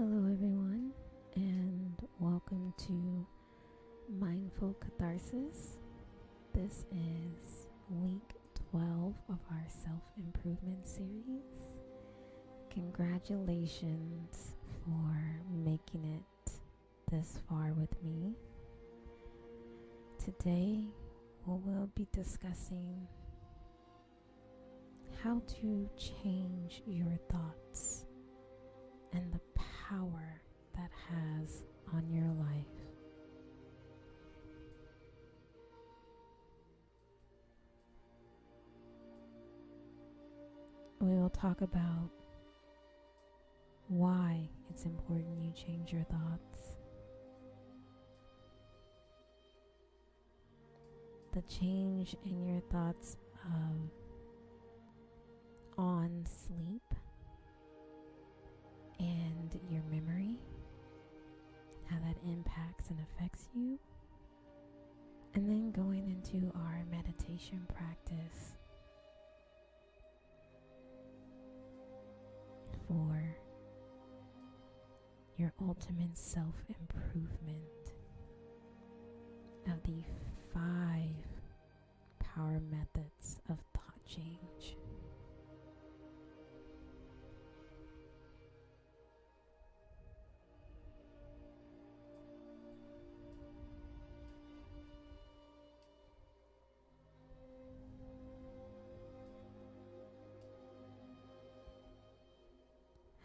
Hello, everyone, and welcome to Mindful Katharsis. This is week 12 of our self-improvement series. Congratulations for making it this far with me. Today, we will be discussing how to change your thoughts and the power that has on your life. We will talk about why it's important you change your thoughts, the change in your thoughts on sleep and your memory, how that impacts and affects you, and then going into our meditation practice for your ultimate self-improvement of the 5 power methods of thought change.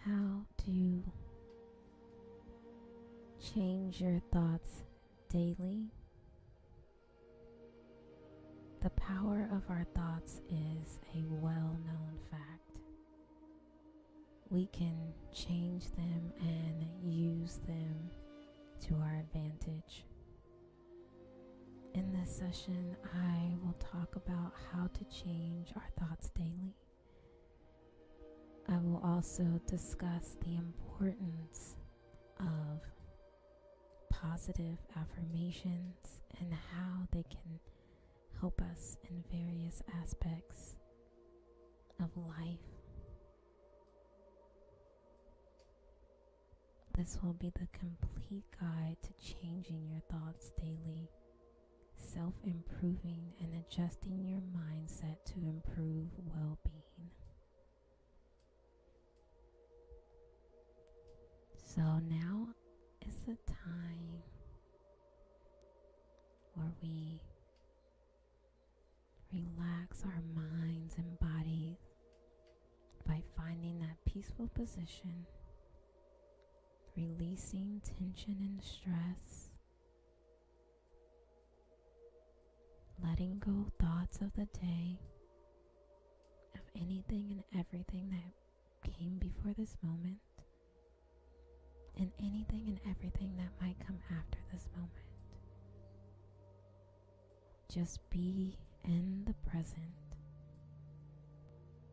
How to change your thoughts daily. The power of our thoughts is a well-known fact. We can change them and use them to our advantage. In this session, I will talk about how to change our thoughts daily. I will also discuss the importance of positive affirmations and how they can help us in various aspects of life. This will be the complete guide to changing your thoughts daily, self-improving and adjusting your mindset to improve well-being. So now is the time where we relax our minds and bodies by finding that peaceful position, releasing tension and stress, letting go thoughts of the day, of anything and everything that came before this moment, and anything and everything that might come after this moment. Just be in the present.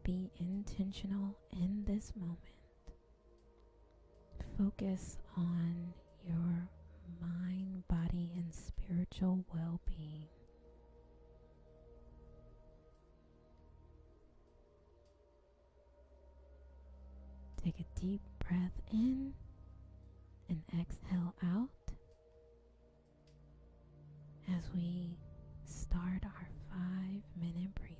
Be intentional in this moment. Focus on your mind, body, and spiritual well-being. Take a deep breath in and exhale out as we start our 5-minute breathing.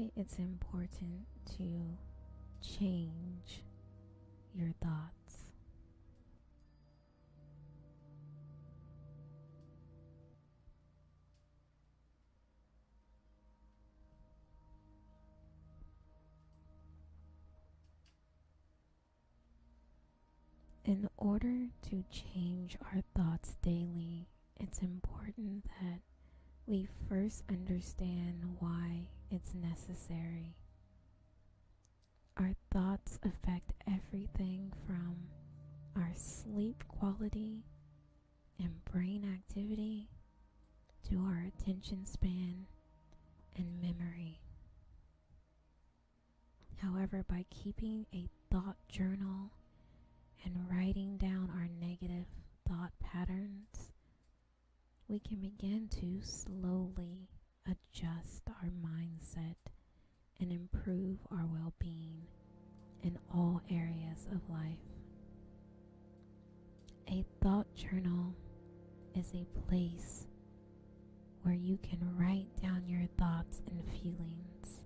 why it's important to change your thoughts. In order to change our thoughts daily, it's important that we first understand why it's necessary. Our thoughts affect everything from our sleep quality and brain activity to our attention span and memory. However, by keeping a thought journal and writing down our negative thought patterns, we can begin to slowly adjust our mindset and improve our well-being in all areas of life. A thought journal is a place where you can write down your thoughts and feelings.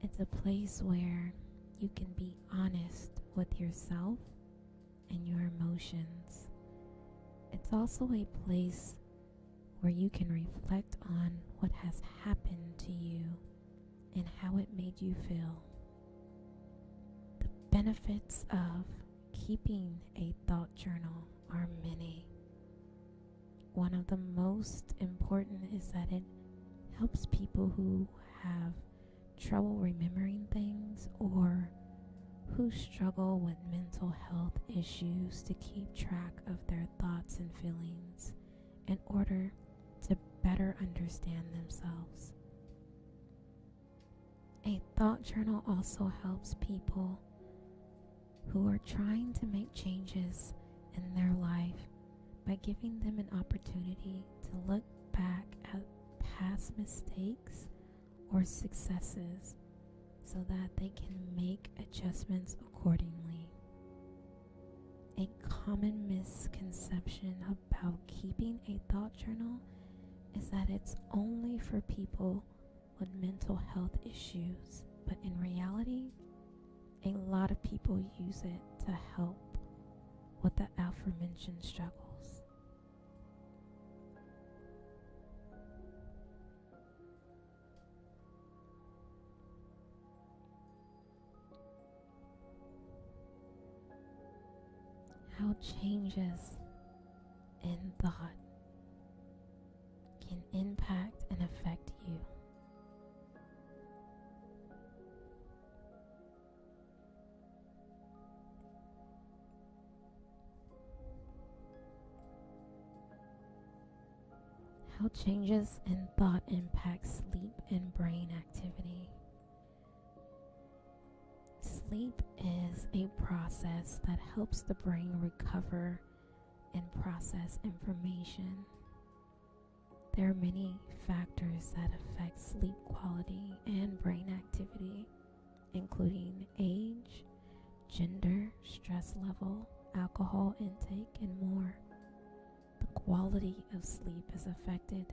It's a place where you can be honest with yourself and your emotions. It's also a place where you can reflect on what has happened to you and how it made you feel. The benefits of keeping a thought journal are many. One of the most important is that it helps people who have trouble remembering things or who struggle with mental health issues to keep track of their thoughts and feelings in order to better understand themselves. A thought journal also helps people who are trying to make changes in their life by giving them an opportunity to look back at past mistakes or successes so that they can make adjustments accordingly. A common misconception about keeping a thought journal is that it's only for people with mental health issues, but in reality, a lot of people use it to help with the aforementioned struggles. How changes in thought can impact and affect you. How changes in thought impact sleep and brain activity. Sleep is a process that helps the brain recover and process information. There are many factors that affect sleep quality and brain activity, including age, gender, stress level, alcohol intake, and more. The quality of sleep is affected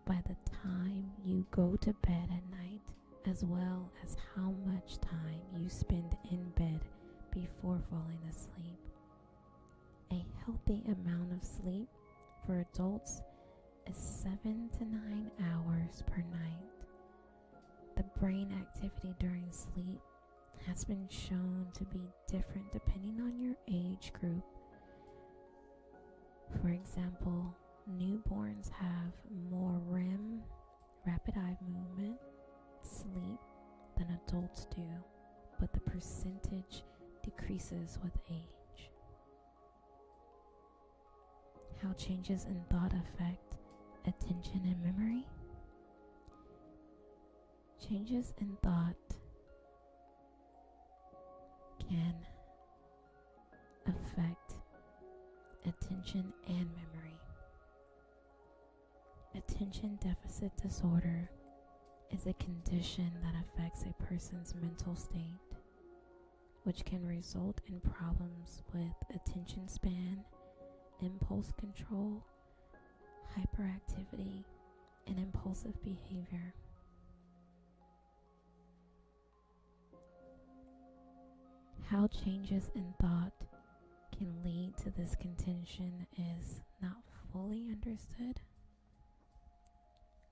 by the time you go to bed at night, as well as how much time you spend in bed before falling asleep. A healthy amount of sleep for adults is 7 to 9 hours per night. The brain activity during sleep has been shown to be different depending on your age group. For example, newborns have more REM, rapid eye movement, sleep than adults do, but the percentage decreases with age. How changes in thought affect attention and memory. Changes in thought can affect attention and memory. Attention deficit disorder is a condition that affects a person's mental state, which can result in problems with attention span, impulse control, hyperactivity, and impulsive behavior. How changes in thought can lead to this contention is not fully understood.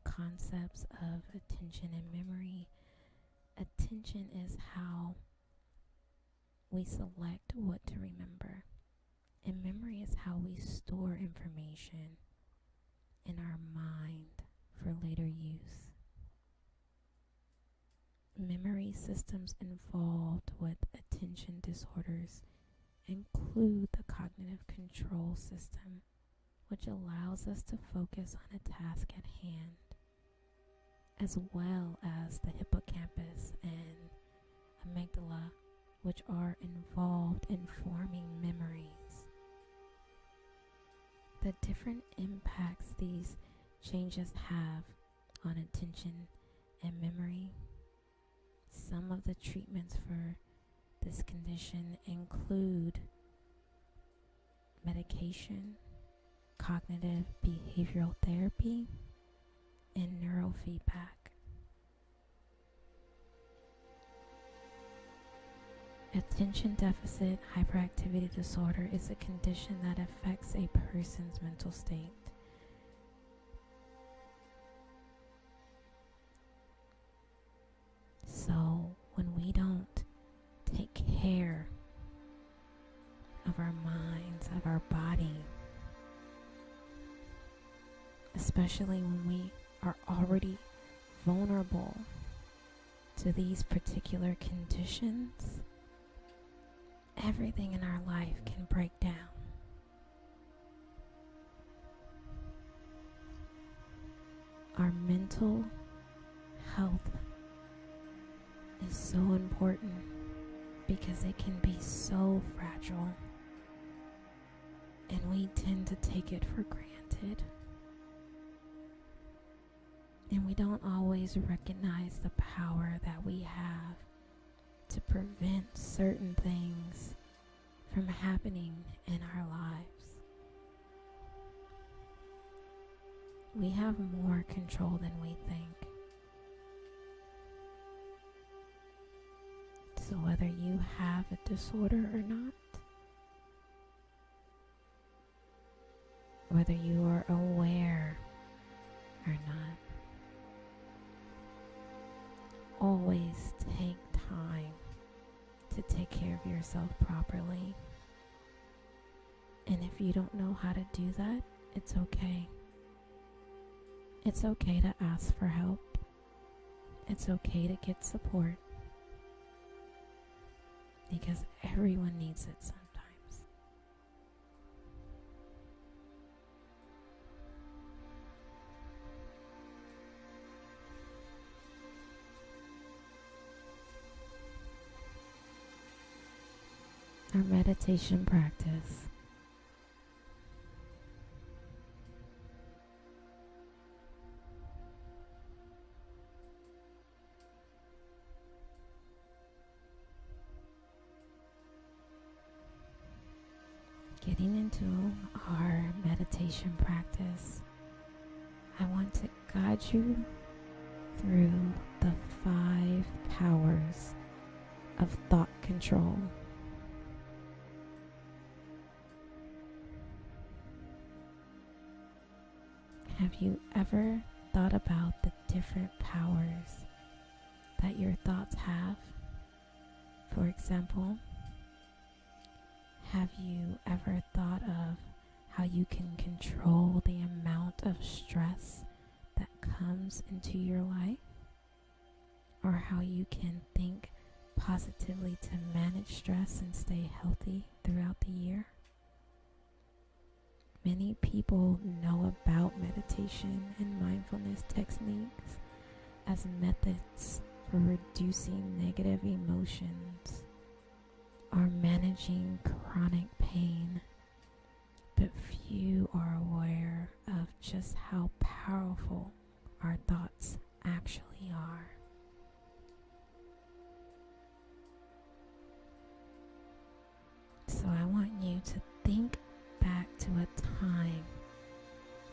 Concepts of attention and memory. Attention is how we select what to remember, and memory is how we store information in our mind for later use. Memory systems involved with attention disorders include the cognitive control system, which allows us to focus on a task at hand, as well as the hippocampus and amygdala, which are involved in forming memories. The different impacts these changes have on attention and memory. Some of the treatments for this condition include medication, cognitive behavioral therapy, and neurofeedback. Attention deficit hyperactivity disorder is a condition that affects a person's mental state. So when we don't take care of our minds, of our body, especially when we are already vulnerable to these particular conditions, everything in our life can break down. Our mental health is so important because it can be so fragile, and we tend to take it for granted. And we don't always recognize the power that we have to prevent certain things from happening in our lives. We have more control than we think. So whether you have a disorder or not, whether you are aware or not, always take time to take care of yourself properly. And if you don't know how to do that, it's okay. It's okay to ask for help. It's okay to get support. Because everyone needs it sometimes. Our meditation practice. Getting into our meditation practice, I want to guide you through the 5 powers of thought control. Have you ever thought about the different powers that your thoughts have? For example, have you ever thought of how you can control the amount of stress that comes into your life? Or how you can think positively to manage stress and stay healthy throughout the year? Many people know about meditation and mindfulness techniques as methods for reducing negative emotions or managing chronic pain, but few are aware of just how powerful our thoughts actually are. So I want you to think back to a time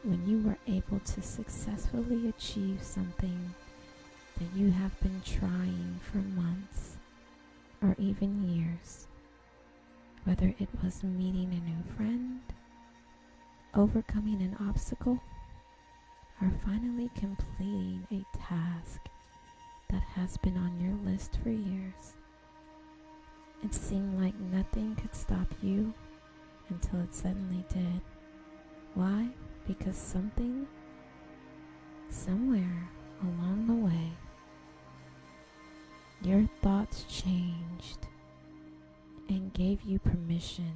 when you were able to successfully achieve something that you have been trying for months or even years. Whether it was meeting a new friend, overcoming an obstacle, or finally completing a task that has been on your list for years. It seemed like nothing could stop you until it suddenly did. Why? Because something, somewhere along the way, your thoughts changed and gave you permission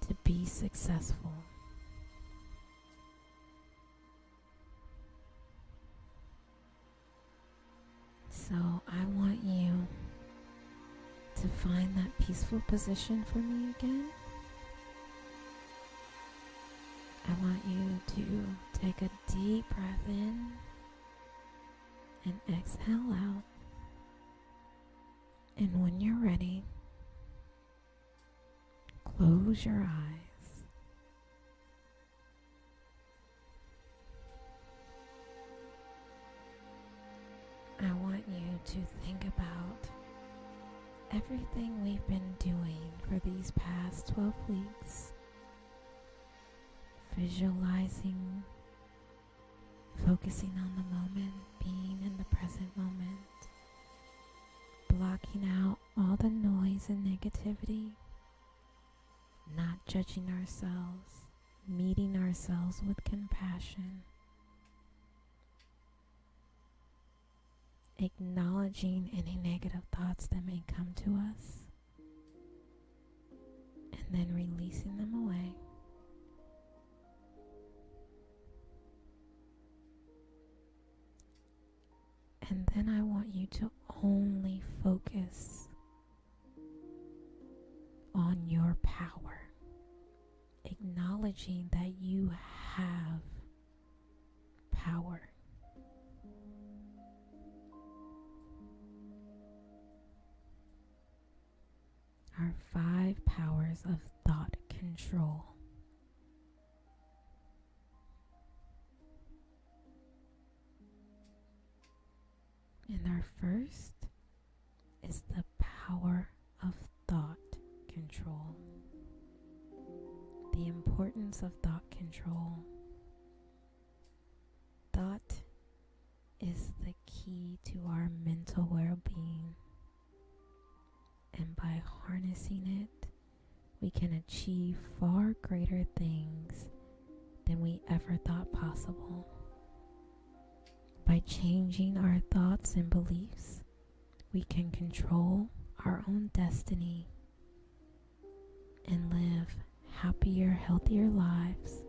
to be successful. So I want you to find that peaceful position for me again. I want you to take a deep breath in and exhale out. And when you're ready, close your eyes. I want you to think about everything we've been doing for these past 12 weeks. Visualizing, focusing on the moment, being in the present moment, blocking out all the noise and negativity, not judging ourselves, meeting ourselves with compassion, acknowledging any negative thoughts that may come to us, and then releasing them away. And then I want you to only focus on your power, acknowledging that you have power. Our 5 powers of thought control. And our first is the power of thought control. The importance of thought control. Thought is the key to our mental well-being. And by harnessing it, we can achieve far greater things than we ever thought possible. By changing our thoughts and beliefs, we can control our own destiny and live happier, healthier lives.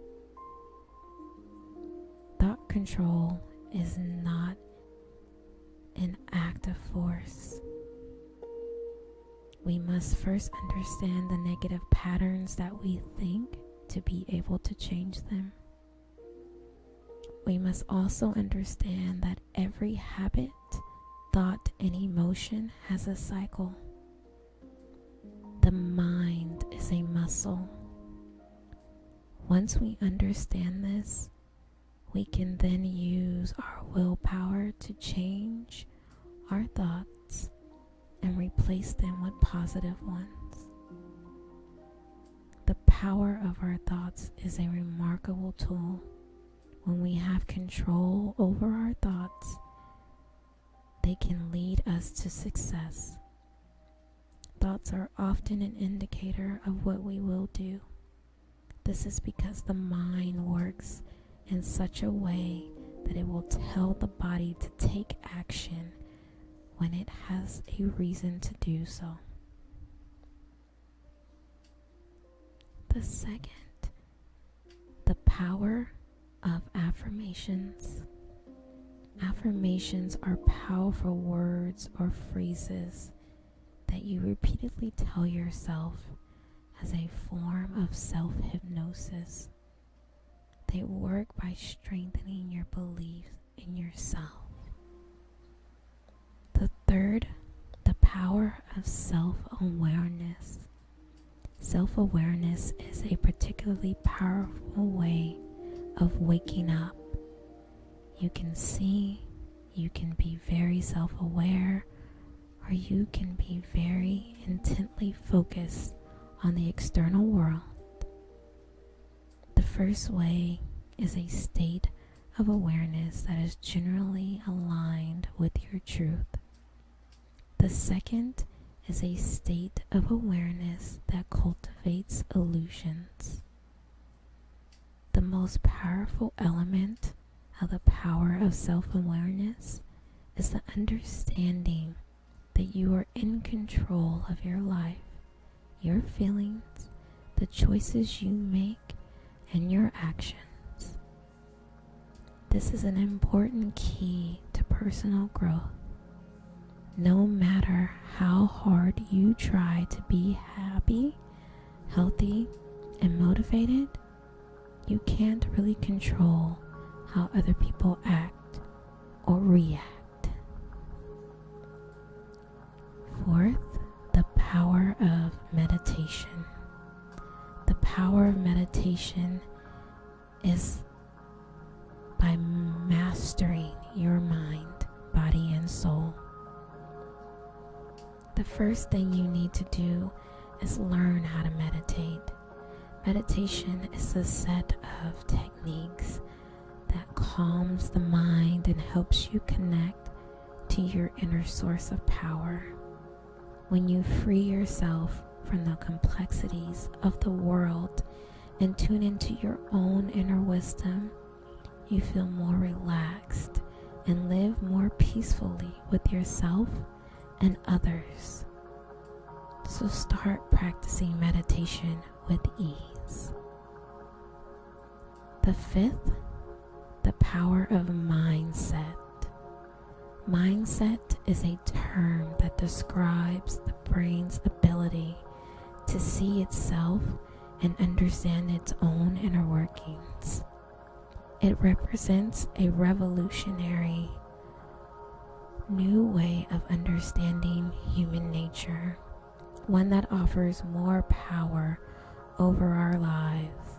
Thought control is not an act of force. We must first understand the negative patterns that we think to be able to change them. We must also understand that every habit, thought, and emotion has a cycle. The mind is a muscle. Once we understand this, we can then use our willpower to change our thoughts and replace them with positive ones. The power of our thoughts is a remarkable tool. When we have control over our thoughts, they can lead us to success. Thoughts are often an indicator of what we will do. This is because the mind works in such a way that it will tell the body to take action when it has a reason to do so. The second, the power of affirmations. Affirmations are powerful words or phrases that you repeatedly tell yourself as a form of self-hypnosis. They work by strengthening your belief in yourself. The third, the power of self-awareness. Self-awareness is a particularly powerful way of waking up. You can see, you can be very self-aware, or you can be very intently focused on the external world. The first way is a state of awareness that is generally aligned with your truth. The second is a state of awareness that cultivates illusions. The most powerful element of the power of self-awareness is the understanding that you are in control of your life, your feelings, the choices you make, and your actions. This is an important key to personal growth. No matter how hard you try to be happy, healthy, and motivated, you can't really control how other people act or react. Fourth, the power of meditation. The power of meditation is by mastering your mind, body, and soul. The first thing you need to do is learn how to meditate. Meditation is a set of techniques that calms the mind and helps you connect to your inner source of power. When you free yourself from the complexities of the world and tune into your own inner wisdom, you feel more relaxed and live more peacefully with yourself and others. So start practicing meditation with ease. The fifth, the power of mindset. Mindset is a term that describes the brain's ability to see itself and understand its own inner workings. It represents a revolutionary new way of understanding human nature, one that offers more power over our lives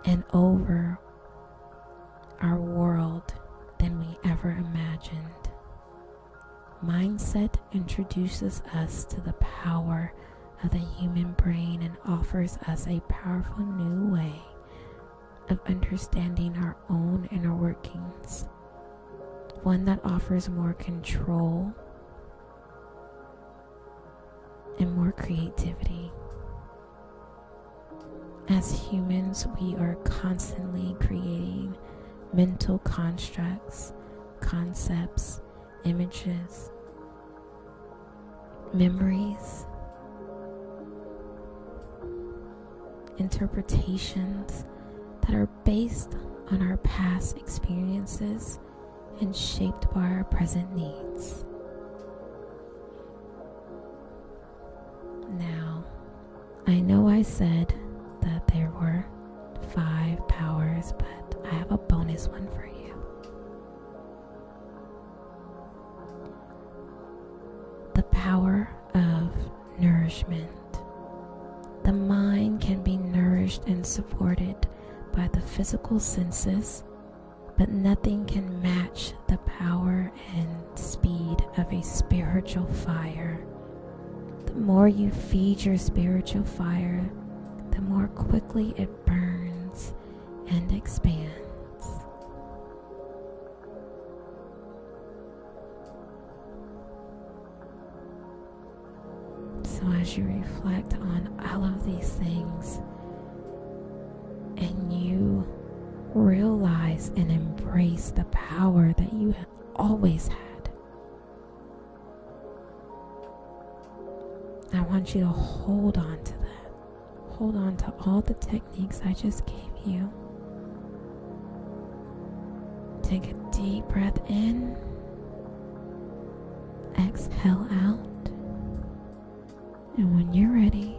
and over our world than we ever imagined. Mindset introduces us to the power of the human brain and offers us a powerful new way of understanding our own inner workings, one that offers more control and more creativity. As humans, we are constantly creating mental constructs, concepts, images, memories, interpretations that are based on our past experiences and shaped by our present needs. Now, I know I said that there were 5 powers, but I have a bonus one for you. The power of nourishment. The mind can be nourished and supported by the physical senses, but nothing can match the power and speed of a spiritual fire. The more you feed your spiritual fire, the more quickly it burns and expands. So as you reflect on all of these things and you realize and embrace the power that you have always had, I want you to hold on to that. Hold on to all the techniques I just gave you. Take a deep breath in. Exhale out. And when you're ready,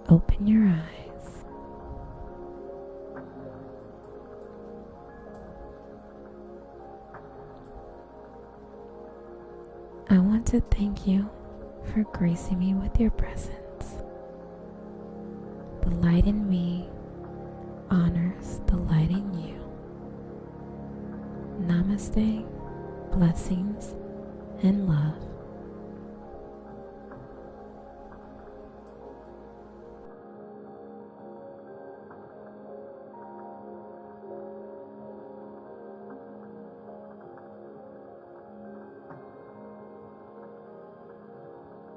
open your eyes. I want to thank you for gracing me with your presence. The light in me honors the light in you. Namaste, blessings, and love.